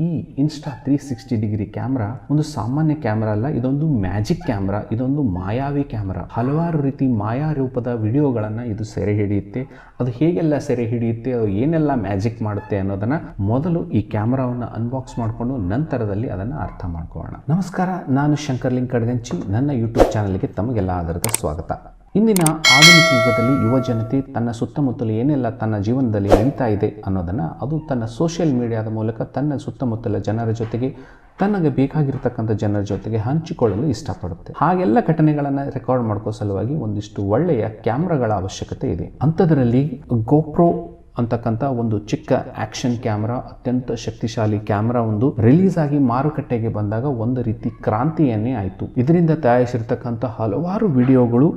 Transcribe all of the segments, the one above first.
ಈ insta 360 camera ಒಂದು ಸಾಮಾನ್ಯ ಕ್ಯಾಮ್ರಾ ಅಲ್ಲ, ಇದೊಂದು ಮ್ಯಾಜಿಕ್ ಕ್ಯಾಮ್ರಾ, ಇದೊಂದು ಮಾಯಾವಿ ಕ್ಯಾಮ್ರಾ. ಹಲವಾರು ರೀತಿ ಮಾಯಾ ರೂಪದ ವಿಡಿಯೋಗಳನ್ನು ಇದು ಸೆರೆ ಹಿಡಿಯುತ್ತೆ. ಅದು ಹೇಗೆಲ್ಲ ಸೆರೆ ಹಿಡಿಯುತ್ತೆ, ಅದು ಏನೆಲ್ಲ ಮ್ಯಾಜಿಕ್ ಮಾಡುತ್ತೆ ಅನ್ನೋದನ್ನ ಮೊದಲು ಈ ಕ್ಯಾಮ್ರಾವನ್ನು ಅನ್ಬಾಕ್ಸ್ ಮಾಡಿಕೊಂಡು ನಂತರದಲ್ಲಿ ಅದನ್ನು ಅರ್ಥ ಮಾಡ್ಕೊಳ್ಳೋಣ. ನಮಸ್ಕಾರ, ನಾನು ಶಂಕರ್ಲಿಂಗ್ ಕಡಗಂಚಿ. ನನ್ನ ಯೂಟ್ಯೂಬ್ ಚಾನಲ್ಗೆ ತಮಗೆಲ್ಲ ಆಧಾರದ ಸ್ವಾಗತ. ಇಂದಿನ ಆಧುನಿಕ ಯುಗದಲ್ಲಿ ಯುವ ಜನತೆ ತನ್ನ ಸುತ್ತಮುತ್ತಲು ಏನೆಲ್ಲ ತನ್ನ ಜೀವನದಲ್ಲಿ ನಡೀತಾ ಇದೆ ಅನ್ನೋದನ್ನು ಅದು ತನ್ನ ಸೋಷಿಯಲ್ ಮೀಡಿಯಾದ ಮೂಲಕ ತನ್ನ ಸುತ್ತಮುತ್ತಲ ಜನರ ಜೊತೆಗೆ ತನಗೆ ಬೇಕಾಗಿರ್ತಕ್ಕಂಥ ಜನರ ಜೊತೆಗೆ ಹಂಚಿಕೊಳ್ಳಲು ಇಷ್ಟಪಡುತ್ತೆ. ಹಾಗೆಲ್ಲ ಘಟನೆಗಳನ್ನು ರೆಕಾರ್ಡ್ ಮಾಡ್ಕೋ ಸಲುವಾಗಿ ಒಂದಿಷ್ಟು ಒಳ್ಳೆಯ ಕ್ಯಾಮ್ರಾಗಳ ಅವಶ್ಯಕತೆ ಇದೆ. ಅಂಥದ್ರಲ್ಲಿ ಗೋಪ್ರೋ ಅಂತಕ್ಕಂಥ ಒಂದು ಚಿಕ್ಕ ಆಕ್ಷನ್ ಕ್ಯಾಮ್ರಾ, ಅತ್ಯಂತ ಶಕ್ತಿಶಾಲಿ ಕ್ಯಾಮ್ರಾ ಒಂದು ರಿಲೀಸ್ ಆಗಿ ಮಾರುಕಟ್ಟೆಗೆ ಬಂದಾಗ ಒಂದು ರೀತಿ ಕ್ರಾಂತಿಯನ್ನೇ ಆಯಿತು. ಇದರಿಂದ ತಯಾರಿಸಿರ್ತಕ್ಕಂಥ ಹಲವಾರು ವಿಡಿಯೋಗಳು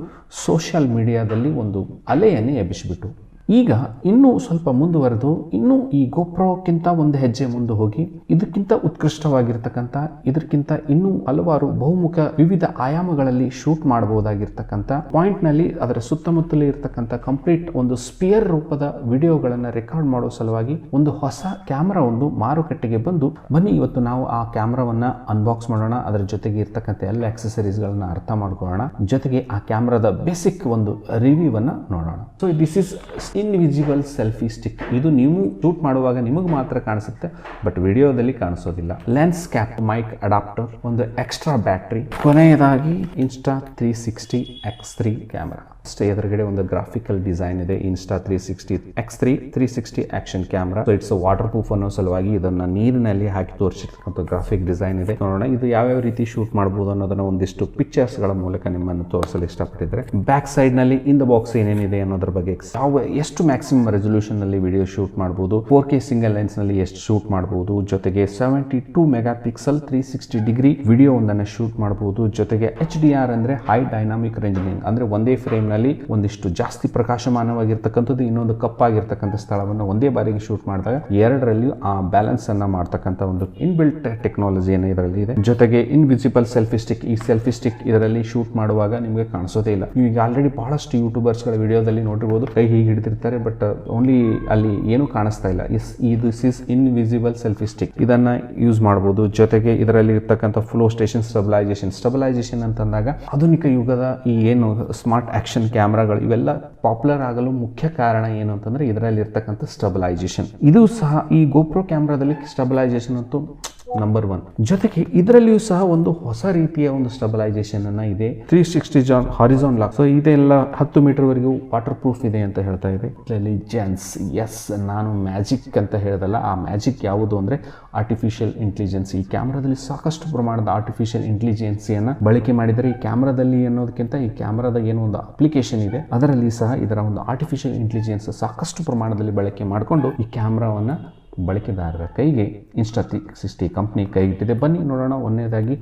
ಸೋಷಿಯಲ್ ಮೀಡಿಯಾದಲ್ಲಿ ಒಂದು ಅಲೆಯನ್ನೇ ಎಬ್ಬಿಸಿಬಿಟ್ಟು. ಈಗ ಇನ್ನೂ ಸ್ವಲ್ಪ ಮುಂದುವರೆದು ಇನ್ನೂ ಈ ಗೋಪ್ರೋಕ್ಕಿಂತ ಒಂದು ಹೆಜ್ಜೆ ಮುಂದೆ ಹೋಗಿ ಇದಕ್ಕಿಂತ ಉತ್ಕೃಷ್ಟವಾಗಿರ್ತಕ್ಕಂಥ, ಇದಕ್ಕಿಂತ ಇನ್ನೂ ಹಲವಾರು ಬಹುಮುಖ ವಿವಿಧ ಆಯಾಮಗಳಲ್ಲಿ ಶೂಟ್ ಮಾಡಬಹುದಾಗಿರ್ತಕ್ಕಂಥ ಪಾಯಿಂಟ್ನಲ್ಲಿ ಅದರ ಸುತ್ತಮುತ್ತಲೇ ಇರತಕ್ಕಂಥ ಕಂಪ್ಲೀಟ್ ಒಂದು ಸ್ಪಿಯರ್ ರೂಪದ ವಿಡಿಯೋಗಳನ್ನು ರೆಕಾರ್ಡ್ ಮಾಡೋ ಸಲುವಾಗಿ ಒಂದು ಹೊಸ ಕ್ಯಾಮ್ರಾ ಒಂದು ಮಾರುಕಟ್ಟೆಗೆ ಬಂದು, ಬನ್ನಿ ಇವತ್ತು ನಾವು ಆ ಕ್ಯಾಮ್ರಾವನ್ನು ಅನ್ಬಾಕ್ಸ್ ಮಾಡೋಣ. ಅದರ ಜೊತೆಗೆ ಇರ್ತಕ್ಕಂಥ ಎಲ್ಲ ಆಕ್ಸೆಸರೀಸ್ಗಳನ್ನ ಅರ್ಥ ಮಾಡ್ಕೊಳ್ಳೋಣ. ಜೊತೆಗೆ ಆ ಕ್ಯಾಮ್ರಾದ ಬೇಸಿಕ್ ಒಂದು ರಿವ್ಯೂವನ್ನು ನೋಡೋಣ. So this is invisible selfie stick. ಇದು ನೀವು ಶೂಟ್ ಮಾಡುವಾಗ ನಿಮಗೆ ಮಾತ್ರ ಕಾಣಿಸುತ್ತೆ, ಬಟ್ ವಿಡಿಯೋದಲ್ಲಿ ಕಾಣಿಸೋದಿಲ್ಲ. ಲೆನ್ಸ್ ಕ್ಯಾಪ್, ಮೈಕ್ ಅಡಾಪ್ಟರ್, ಒಂದು ಎಕ್ಸ್ಟ್ರಾ ಬ್ಯಾಟ್ರಿ, ಕೊನೆಯದಾಗಿ ಇನ್ಸ್ಟಾ 360 X3 ಕ್ಯಾಮ್ರಾ. ಅಷ್ಟೇ ಎದುರುಗಡೆ ಒಂದು ಗ್ರಾಫಿಕಲ್ ಡಿಸೈನ್ ಇದೆ. Insta 360 X3 360 action camera. So it's water proof ಅನ್ನೋ ಸಲುವಾಗಿ ಇದನ್ನ ನೀರಿನಲ್ಲಿ ಹಾಕಿ ತೋರಿಸಿರ್ತಕ್ಕಂಥ ಗ್ರಾಫಿಕ್ ಡಿಸೈನ್ ಇದೆ. ನೋಡೋಣ ಇದು ಯಾವ್ಯಾವ ರೀತಿ ಶೂಟ್ ಮಾಡಬಹುದು ಅನ್ನೋದನ್ನ ಒಂದಿಷ್ಟು ಪಿಕ್ಚರ್ಸ್ ಗಳ ಮೂಲಕ ನಿಮ್ಮನ್ನು ತೋರಿಸಲು ಇಷ್ಟಪಟ್ಟಿದ್ರೆ. ಬ್ಯಾಕ್ ಸೈಡ್ ನಲ್ಲಿ ಇನ್ ದ ಬಾಕ್ಸ್ ಏನೇನಿದೆ ಅನ್ನೋದ್ರ ಬಗ್ಗೆ, ಎಷ್ಟು ಮ್ಯಾಕ್ಸಿಮಮ್ ರೆಸೊಲ್ಯೂಷನ್ ನಲ್ಲಿ ವಿಡಿಯೋ ಶೂಟ್ ಮಾಡಬಹುದು, 4K ಸಿಂಗಲ್ ಲೆನ್ಸ್ ನಲ್ಲಿ ಎಷ್ಟು ಶೂಟ್ ಮಾಡಬಹುದು, ಜೊತೆಗೆ 72 ಮೆಗಾ ಪಿಕ್ಸೆಲ್ 360 ಡಿಗ್ರಿ ವಿಡಿಯೋ ಒಂದನ್ನು ಶೂಟ್ ಮಾಡಬಹುದು. ಜೊತೆಗೆ HDR ಅಂದ್ರೆ ಹೈ ಡೈನಾಮಿಕ್ ರೇಂಜಿಂಗ್, ಅಂದ್ರೆ ಒಂದೇ ಫ್ರೇಮ್ ನಲ್ಲಿ ಒಂದಿಷ್ಟು ಜಾಸ್ತಿ ಪ್ರಕಾಶಮಾನವಾಗಿರ್ತಕ್ಕಂಥದ್ದು, ಇನ್ನೊಂದು ಕಪ್ಪಾಗಿರ್ತಕ್ಕಂಥ ಸ್ಥಳವನ್ನು ಒಂದೇ ಬಾರಿಗೆ ಶೂಟ್ ಮಾಡಿದಾಗ ಎರಡರಲ್ಲಿ ಆ ಬ್ಯಾಲೆನ್ಸ್ ಅನ್ನ ಮಾಡ್ತಕ್ಕಂಥ ಒಂದು ಇನ್ಬಿಲ್ಟ್ ಟೆಕ್ನಾಲಜಿ ಏನೋ ಇದರಲ್ಲಿ ಇದೆ. ಜೊತೆಗೆ ಇನ್ವಿಸಿಬಲ್ ಸೆಲ್ಫಿ ಸ್ಟಿಕ್. ಈ ಸೆಲ್ಫಿ ಸ್ಟಿಕ್ ಇದರಲ್ಲಿ ಶೂಟ್ ಮಾಡುವಾಗ ನಿಮಗೆ ಕಾಣಿಸೋದೇ ಇಲ್ಲ. ನೀವು ಈಗ ಆಲ್ರೆಡಿ ಬಹಳಷ್ಟು ಯೂಟ್ಯೂಬರ್ಸ್ ಗಳ ವಿಡಿಯೋದಲ್ಲಿ ನೋಡಿರ್ಬೋದು, ಕೈ ಹೀಗೆ ಹಿಡಿದಿರ್ತಾರೆ, ಬಟ್ ಓನ್ಲಿ ಅಲ್ಲಿ ಏನು ಕಾಣಿಸ್ತಾ ಇಲ್ಲ. This is invisible selfie stick. ಇದನ್ನ ಯೂಸ್ ಮಾಡಬಹುದು. ಜೊತೆಗೆ ಇದರಲ್ಲಿ ಇರ್ತಕ್ಕಂಥ ಫ್ಲೋ ಸ್ಟೇಷನ್ ಸ್ಟೆಬಿಲೈಸೇಷನ್ ಅಂತಂದಾಗ ಆಧುನಿಕ ಯುಗದ ಈ ಏನು ಸ್ಮಾರ್ಟ್ ಆಕ್ಷನ್ ಕ್ಯಾಮ್ರಾಗಳು ಇವೆಲ್ಲ ಪಾಪ್ಯುಲರ್ ಆಗಲು ಮುಖ್ಯ ಕಾರಣ ಏನು ಅಂತಂದ್ರೆ ಇದರಲ್ಲಿ ಇರ್ತಕ್ಕಂಥ ಸ್ಟೆಬಿಲೈಸೇಷನ್. ಇದು ಸಹ ಈ ಗೋಪ್ರೋ ಕ್ಯಾಮ್ರಾದಲ್ಲಿ ಸ್ಟೆಬಿಲೈಸೇಷನ್ ಅಂತೂ ನಂಬರ್ 1. ಜೊತೆಗೆ ಇದರಲ್ಲಿಯೂ ಸಹ ಒಂದು ಹೊಸ ರೀತಿಯ ಒಂದು ಸ್ಟೆಬಿಲೈಸೇಷನ್ ಅನ್ನ ಇದೆ. 360 ಹಾರಿಜಾನ್ ಲಾಕ್. ಸೊ ಇದೆಲ್ಲ 10 ಮೀಟರ್ ವರೆಗೂ ವಾಟರ್ ಪ್ರೂಫ್ ಇದೆ ಅಂತ ಹೇಳ್ತಾ ಇದೆ. ಇಂಟೆಲಿಜೆನ್ಸ್, ಎಸ್, ನಾನು ಮ್ಯಾಜಿಕ್ ಅಂತ ಹೇಳೋದಲ್ಲ. ಆ ಮ್ಯಾಜಿಕ್ ಯಾವುದು ಅಂದ್ರೆ ಆರ್ಟಿಫಿಷಿಯಲ್ ಇಂಟೆಲಿಜೆನ್ಸ್. ಈ ಕ್ಯಾಮ್ರಾದಲ್ಲಿ ಸಾಕಷ್ಟು ಪ್ರಮಾಣದ ಆರ್ಟಿಫಿಷಿಯಲ್ ಇಂಟೆಲಿಜೆನ್ಸಿಯನ್ನ ಬಳಕೆ ಮಾಡಿದರೆ, ಈ ಕ್ಯಾಮ್ರಾದಲ್ಲಿ ಅನ್ನೋದಕ್ಕಿಂತ ಈ ಕ್ಯಾಮ್ರಾದ ಏನು ಒಂದು ಅಪ್ಲಿಕೇಶನ್ ಇದೆ ಅದರಲ್ಲಿ ಸಹ ಇದರ ಒಂದು ಆರ್ಟಿಫಿಷಿಯಲ್ ಇಂಟೆಲಿಜೆನ್ಸ್ ಸಾಕಷ್ಟು ಪ್ರಮಾಣದಲ್ಲಿ ಬಳಕೆ ಮಾಡಿಕೊಂಡು ಈ ಕ್ಯಾಮ್ರಾವನ್ನ ಬಳಕೆದಾರರ ಕೈಗೆ ಇನ್ಸ್ಟಾ 360 ಕಂಪ್ನಿ ಕೈಗಿಟ್ಟಿದೆ. ಬನ್ನಿ ನೋಡೋಣ. ಒಂದನೇದಾಗಿ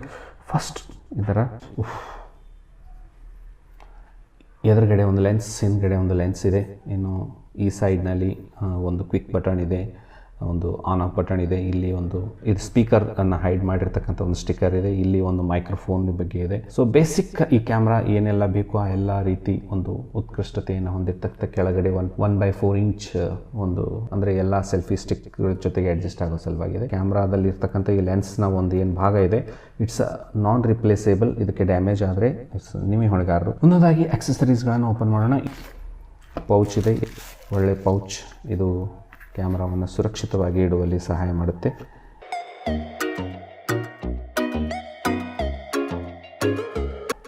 ಫಸ್ಟ್ ಇದರ ಎದುರುಗಡೆ ಒಂದು ಲೆನ್ಸ್, ಹಿಂದ್ಗಡೆ ಒಂದು ಲೆನ್ಸ್ ಇದೆ. ಇನ್ನು ಈ ಸೈಡ್ನಲ್ಲಿ ಒಂದು ಕ್ವಿಕ್ ಬಟನ್ ಇದೆ, ಒಂದು ಆನ್ ಆಫ್ ಬಟನ್ ಇದೆ. ಇಲ್ಲಿ ಒಂದು ಇದು ಸ್ಪೀಕರ್ ಅನ್ನು ಹೈಡ್ ಮಾಡಿರ್ತಕ್ಕಂಥ ಒಂದು ಸ್ಟಿಕ್ಕರ್ ಇದೆ. ಇಲ್ಲಿ ಒಂದು ಮೈಕ್ರೋಫೋನ್ ಬಗ್ಗೆ ಇದೆ. ಸೊ ಬೇಸಿಕ್ ಈ ಕ್ಯಾಮ್ರಾ ಏನೆಲ್ಲ ಬೇಕು ಆ ಎಲ್ಲ ರೀತಿ ಒಂದು ಉತ್ಕೃಷ್ಟತೆಯನ್ನು ಹೊಂದಿರ್ತಕ್ಕ ಕೆಳಗಡೆ 1/4 ಇಂಚ್ ಒಂದು ಅಂದ್ರೆ ಎಲ್ಲ ಸೆಲ್ಫಿ ಸ್ಟಿಕ್ ಜೊತೆಗೆ ಅಡ್ಜಸ್ಟ್ ಆಗೋ ಸಲುವಾಗಿದೆ. ಕ್ಯಾಮ್ರಾದಲ್ಲಿ ಇರ್ತಕ್ಕಂಥ ಈ ಲೆನ್ಸ್ನ ಒಂದು ಏನು ಭಾಗ ಇದೆ, ಇಟ್ಸ್ ನಾನ್ ರಿಪ್ಲೇಸೇಬಲ್. ಇದಕ್ಕೆ ಡ್ಯಾಮೇಜ್ ಆದರೆ ನೀವೇ ಹೊಣೆಗಾರರು. ಒಂದೊಂದಾಗಿ ಆಕ್ಸೆಸರೀಸ್ಗಳನ್ನು ಓಪನ್ ಮಾಡೋಣ. ಪೌಚ್ ಇದೆ, ಒಳ್ಳೆ ಪೌಚ್. ಇದು ಕ್ಯಾಮ್ರಾವನ್ನು ಸುರಕ್ಷಿತವಾಗಿ ಇಡುವಲ್ಲಿ ಸಹಾಯ ಮಾಡುತ್ತೆ.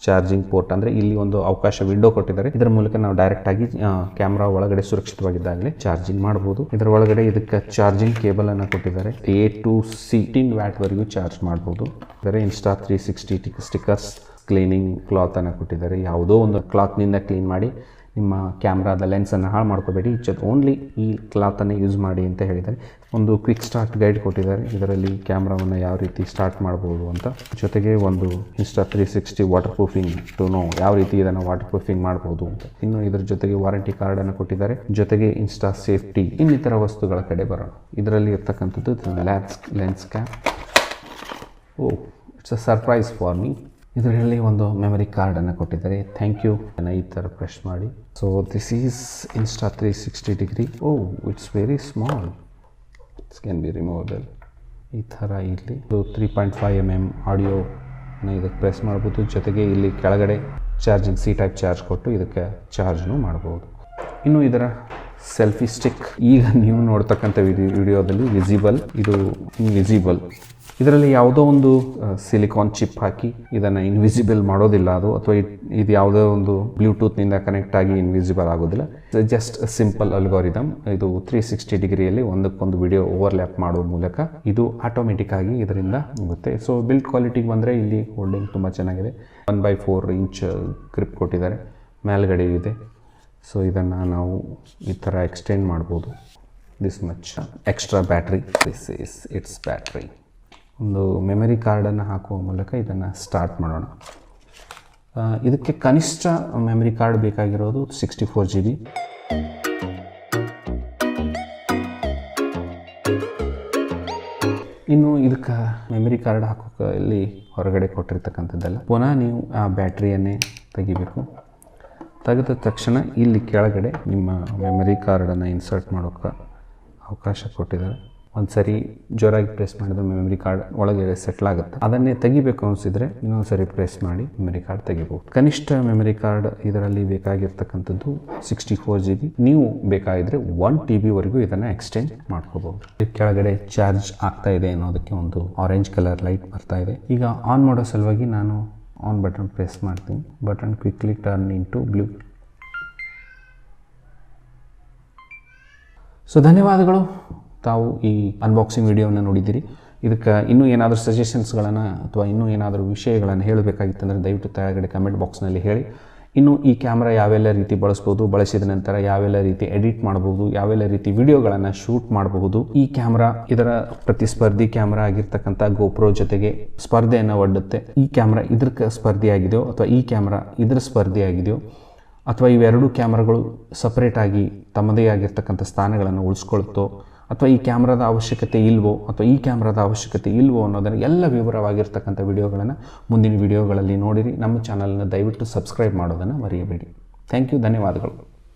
ಚಾರ್ಜಿಂಗ್ ಪೋರ್ಟ್, ಅಂದರೆ ಇಲ್ಲಿ ಒಂದು ಅವಕಾಶ ವಿಂಡೋ ಕೊಟ್ಟಿದ್ದಾರೆ. ಇದರ ಮೂಲಕ ನಾವು ಡೈರೆಕ್ಟ್ ಆಗಿ ಕ್ಯಾಮ್ರಾ ಒಳಗಡೆ ಸುರಕ್ಷಿತವಾಗಿದ್ದಾಗಲೇ ಚಾರ್ಜಿಂಗ್ ಮಾಡಬಹುದು. ಇದರ ಒಳಗಡೆ ಇದಕ್ಕೆ ಚಾರ್ಜಿಂಗ್ ಕೇಬಲ್ ಅನ್ನು ಕೊಟ್ಟಿದ್ದಾರೆ. A to C 15 ವ್ಯಾಟ್ ವರೆಗೂ ಚಾರ್ಜ್ ಮಾಡಬಹುದು. ಇದರ ಇನ್ಸ್ಟಾ 360 ಸ್ಟಿಕ್ಕರ್ಸ್, ಕ್ಲೀನಿಂಗ್ ಕ್ಲಾತ್ ಅನ್ನು ಕೊಟ್ಟಿದ್ದಾರೆ. ಯಾವುದೋ ಒಂದು ಕ್ಲಾತ್ನಿಂದ ಕ್ಲೀನ್ ಮಾಡಿ ನಿಮ್ಮ ಕ್ಯಾಮ್ರಾದ ಲೆನ್ಸನ್ನು ಹಾಳು ಮಾಡ್ಕೋಬೇಡಿ, ಓನ್ಲಿ ಈ ಕ್ಲಾತನ್ನು ಯೂಸ್ ಮಾಡಿ ಅಂತ ಹೇಳಿದ್ದಾರೆ. ಒಂದು ಕ್ವಿಕ್ ಸ್ಟಾರ್ಟ್ ಗೈಡ್ ಕೊಟ್ಟಿದ್ದಾರೆ. ಇದರಲ್ಲಿ ಕ್ಯಾಮ್ರಾವನ್ನು ಯಾವ ರೀತಿ ಸ್ಟಾರ್ಟ್ ಮಾಡ್ಬೋದು ಅಂತ. ಜೊತೆಗೆ ಒಂದು Insta 360 waterproofing to know ಯಾವ ರೀತಿ ಇದನ್ನು ವಾಟರ್ ಪ್ರೂಫಿಂಗ್ ಮಾಡ್ಬೋದು ಅಂತ. ಇನ್ನು ಇದರ ಜೊತೆಗೆ ವಾರಂಟಿ ಕಾರ್ಡನ್ನು ಕೊಟ್ಟಿದ್ದಾರೆ. ಜೊತೆಗೆ ಇನ್ಸ್ಟಾ ಸೇಫ್ಟಿ ಇನ್ನಿತರ ವಸ್ತುಗಳ ಕಡೆ ಬರೋಣ. ಇದರಲ್ಲಿ ಇರ್ತಕ್ಕಂಥದ್ದು lens cap. It's a surprise for me. ಇದರಲ್ಲಿ ಒಂದು ಮೆಮರಿ ಕಾರ್ಡನ್ನು ಕೊಟ್ಟಿದ್ದಾರೆ. ಥ್ಯಾಂಕ್ ಯು ಈ ಥರ ಪ್ರೆಸ್ ಮಾಡಿ. So this is insta 360 degree. It's very small. It's can be removable. ಈ ಥರ ಇಲ್ಲಿ 3.5 mm ಆಡಿಯೋನ ಇದಕ್ಕೆ ಪ್ರೆಸ್ ಮಾಡ್ಬೋದು. ಜೊತೆಗೆ ಇಲ್ಲಿ ಕೆಳಗಡೆ ಚಾರ್ಜಿಂಗ್ ಟೈಪ್ ಚಾರ್ಜ್ ಕೊಟ್ಟು ಇದಕ್ಕೆ ಚಾರ್ಜ್ನೂ ಮಾಡ್ಬೋದು. ಇನ್ನು ಇದರ ಸೆಲ್ಫಿ ಸ್ಟಿಕ್ ಈಗ ನೀವು ನೋಡ್ತಕ್ಕಂಥ ವಿಡಿಯೋದಲ್ಲಿ ವಿಸಿಬಲ್, ಇದು ಇನ್ವಿಸಿಬಲ್. ಇದರಲ್ಲಿ ಯಾವುದೋ ಒಂದು ಸಿಲಿಕಾನ್ ಚಿಪ್ ಹಾಕಿ ಇದನ್ನು ಇನ್ವಿಸಿಬಲ್ ಮಾಡೋದಿಲ್ಲ ಅದು, ಅಥವಾ ಇದು ಯಾವುದೋ ಒಂದು ಬ್ಲೂಟೂತ್ನಿಂದ ಕನೆಕ್ಟ್ ಆಗಿ ಇನ್ವಿಸಿಬಲ್ ಆಗೋದಿಲ್ಲ. Just simple algorithm. ಇದು 360 ಡಿಗ್ರಿಯಲ್ಲಿ ಒಂದಕ್ಕೊಂದು ವಿಡಿಯೋ ಓವರ್ಲ್ಯಾಪ್ ಮಾಡೋ ಮೂಲಕ ಇದು ಆಟೋಮೆಟಿಕ್ ಆಗಿ ಇದರಿಂದ ಹೋಗುತ್ತೆ. ಸೊ ಬಿಲ್ಡ್ ಕ್ವಾಲಿಟಿಗೆ ಬಂದರೆ ಇಲ್ಲಿ ಹೋಲ್ಡಿಂಗ್ ತುಂಬ ಚೆನ್ನಾಗಿದೆ. 1/4 ಇಂಚ್ ಗ್ರಿಪ್ ಕೊಟ್ಟಿದ್ದಾರೆ, ಮೇಲ್ಗಡೆ ಇದೆ. ಸೊ ಇದನ್ನು ನಾವು ಈ ಥರ ಎಕ್ಸ್ಟೆಂಡ್ ಮಾಡ್ಬೋದು. This much extra battery. This is it's battery. ಒಂದು ಮೆಮರಿ ಕಾರ್ಡನ್ನು ಹಾಕುವ ಮೂಲಕ ಇದನ್ನು ಸ್ಟಾರ್ಟ್ ಮಾಡೋಣ. ಇದಕ್ಕೆ ಕನಿಷ್ಠ ಮೆಮರಿ ಕಾರ್ಡ್ ಬೇಕಾಗಿರೋದು 64 GB. ಇನ್ನು ಇದಕ್ಕೆ ಮೆಮರಿ ಕಾರ್ಡ್ ಹಾಕೋಕೆ ಇಲ್ಲಿ ಹೊರಗಡೆ ಕೊಟ್ಟಿರ್ತಕ್ಕಂಥದ್ದಲ್ಲ. ಪುನಃ ನೀವು ಆ ಬ್ಯಾಟ್ರಿಯನ್ನೇ ತೆಗಿಬೇಕು. ತೆಗೆದ ತಕ್ಷಣ ಇಲ್ಲಿ ಕೆಳಗಡೆ ನಿಮ್ಮ ಮೆಮರಿ ಕಾರ್ಡನ್ನು ಇನ್ಸರ್ಟ್ ಮಾಡೋಕ್ಕೆ ಅವಕಾಶ ಕೊಟ್ಟಿದ್ದಾರೆ. ಒಂದು ಸರಿ ಜೋರಾಗಿ ಪ್ರೆಸ್ ಮಾಡಿದ್ರೆ ಮೆಮರಿ ಕಾರ್ಡ್ ಒಳಗೆ ಸೆಟ್ಲ್ ಆಗುತ್ತೆ. ಅದನ್ನೇ ತೆಗಿಬೇಕು ಅನಿಸಿದರೆ ಇನ್ನೊಂದು ಸರಿ ಪ್ರೆಸ್ ಮಾಡಿ ಮೆಮರಿ ಕಾರ್ಡ್ ತೆಗಿಬೋದು. ಕನಿಷ್ಠ ಮೆಮರಿ ಕಾರ್ಡ್ ಇದರಲ್ಲಿ ಬೇಕಾಗಿರ್ತಕ್ಕಂಥದ್ದು 64 GB. ನೀವು ಬೇಕಾಗಿದ್ದರೆ 1 TB ವರೆಗೂ ಇದನ್ನು ಎಕ್ಸ್ಟೆಂಡ್ ಮಾಡ್ಕೋಬಹುದು. ಕೆಳಗಡೆ ಚಾರ್ಜ್ ಆಗ್ತಾ ಇದೆ ಅನ್ನೋದಕ್ಕೆ ಒಂದು ಆರೆಂಜ್ ಕಲರ್ ಲೈಟ್ ಬರ್ತಾ ಇದೆ. ಈಗ ಆನ್ ಮಾಡೋ ಸಲುವಾಗಿ ನಾನು ಆನ್ ಬಟನ್ ಪ್ರೆಸ್ ಮಾಡ್ತೀನಿ. Button quickly turn into blue. So ಧನ್ಯವಾದಗಳು. ತಾವು ಈ ಅನ್ಬಾಕ್ಸಿಂಗ್ ವಿಡಿಯೋವನ್ನು ನೋಡಿದ್ದೀರಿ. ಇದಕ್ಕೆ ಇನ್ನೂ ಏನಾದರೂ ಸಜೆಷನ್ಸ್ಗಳನ್ನು ಅಥವಾ ಇನ್ನೂ ಏನಾದರೂ ವಿಷಯಗಳನ್ನು ಹೇಳಬೇಕಾಗಿತ್ತಂದರೆ ದಯವಿಟ್ಟು ಕೆಳಗಡೆ ಕಮೆಂಟ್ ಬಾಕ್ಸ್ನಲ್ಲಿ ಹೇಳಿ. ಇನ್ನು ಈ ಕ್ಯಾಮ್ರಾ ಯಾವೆಲ್ಲ ರೀತಿ ಬಳಸ್ಬೋದು, ಬಳಸಿದ ನಂತರ ಯಾವೆಲ್ಲ ರೀತಿ ಎಡಿಟ್ ಮಾಡ್ಬೋದು, ಯಾವೆಲ್ಲ ರೀತಿ ವಿಡಿಯೋಗಳನ್ನು ಶೂಟ್ ಮಾಡಬಹುದು. ಈ ಕ್ಯಾಮ್ರಾ ಇದರ ಪ್ರತಿಸ್ಪರ್ಧಿ ಕ್ಯಾಮ್ರಾ ಆಗಿರ್ತಕ್ಕಂಥ ಗೋಪ್ರೋ ಜೊತೆಗೆ ಸ್ಪರ್ಧೆಯನ್ನು ಒಡ್ಡುತ್ತೆ. ಈ ಕ್ಯಾಮ್ರಾ ಇದಕ್ಕೆ ಸ್ಪರ್ಧೆಯಾಗಿದೆಯೋ ಅಥವಾ ಈ ಕ್ಯಾಮ್ರಾ ಇದರ ಸ್ಪರ್ಧೆಯಾಗಿದೆಯೋ, ಅಥವಾ ಇವೆರಡೂ ಕ್ಯಾಮ್ರಾಗಳು ಸಪ್ರೇಟಾಗಿ ತಮ್ಮದೇ ಆಗಿರ್ತಕ್ಕಂಥ ಸ್ಥಾನಗಳನ್ನು ಉಳಿಸ್ಕೊಳ್ತೋ, ಅಥವಾ ಈ ಕ್ಯಾಮ್ರಾದ ಅವಶ್ಯಕತೆ ಇಲ್ವೋ ಅಥವಾ ಈ ಕ್ಯಾಮ್ರಾದ ಅವಶ್ಯಕತೆ ಇಲ್ವೋ ಅನ್ನೋದನ್ನು ಎಲ್ಲ ವಿವರವಾಗಿರ್ತಕ್ಕಂಥ ವಿಡಿಯೋಗಳನ್ನು ಮುಂದಿನ ವಿಡಿಯೋಗಳಲ್ಲಿ ನೋಡಿರಿ. ನಮ್ಮ ಚಾನಲ್ನ ದಯವಿಟ್ಟು ಸಬ್ಸ್ಕ್ರೈಬ್ ಮಾಡೋದನ್ನು ಮರೆಯಬೇಡಿ. Thank you. ಧನ್ಯವಾದಗಳು.